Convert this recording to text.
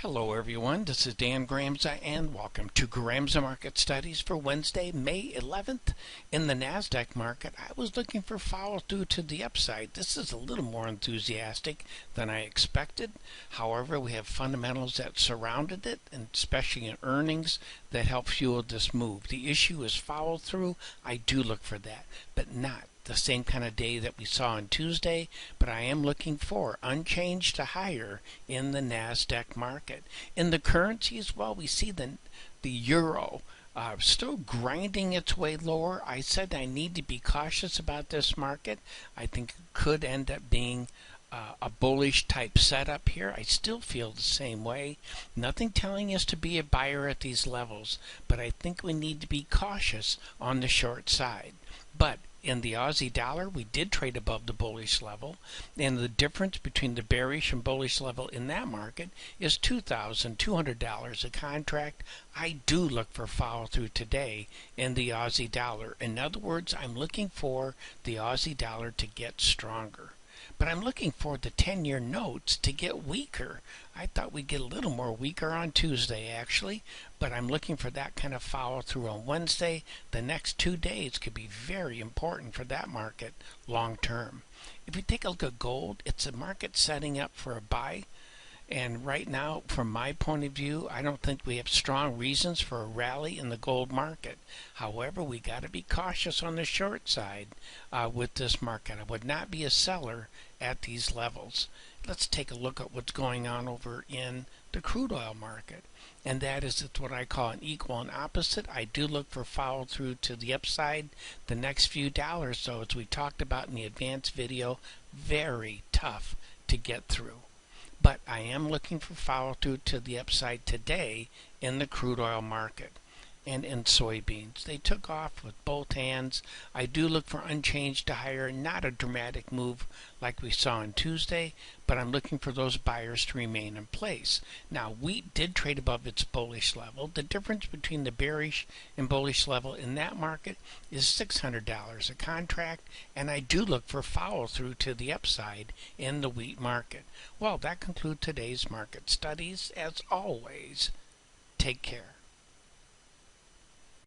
Hello everyone, this is Dan Gramza and welcome to Gramza Market Studies for Wednesday, May 11th. In the NASDAQ market, I was looking for follow-through to the upside. This is a little more enthusiastic than I expected. However, we have fundamentals that surrounded it, and especially in earnings, that help fuel this move. The issue is follow-through. I do look for that, but not the same kind of day that we saw on Tuesday, but I am looking for unchanged to higher in the NASDAQ market. In the currencies, well, we see the euro still grinding its way lower. I said I need to be cautious about this market. I think it could end up being a bullish type setup here. I still feel the same way. Nothing telling us to be a buyer at these levels, but I think we need to be cautious on the short side. But in the Aussie dollar, we did trade above the bullish level, and the difference between the bearish and bullish level in that market is $2,200 a contract. I do look for follow through today in the Aussie dollar. In other words, I'm looking for the Aussie dollar to get stronger. But I'm looking for the 10-year notes to get weaker. I thought we'd get a little more weaker on Tuesday, actually, but I'm looking for that kind of follow-through on Wednesday. The next 2 days could be very important for that market long term. If we take a look at gold, it's a market setting up for a buy. And right now, from my point of view, I don't think we have strong reasons for a rally in the gold market. However, we got to be cautious on the short side with this market. I would not be a seller at these levels. Let's take a look at what's going on over in the crude oil market. And that is it's what I call an equal and opposite. I do look for follow through to the upside the next few dollars. So as we talked about in the advanced video, very tough to get through. But I am looking for follow-through to the upside today in the crude oil market and in soybeans. They took off with both hands. I do look for unchanged to higher, not a dramatic move like we saw on Tuesday, but I'm looking for those buyers to remain in place. Now, wheat did trade above its bullish level. The difference between the bearish and bullish level in that market is $600 a contract, and I do look for follow-through to the upside in the wheat market. Well, that concludes today's market studies. As always, take care.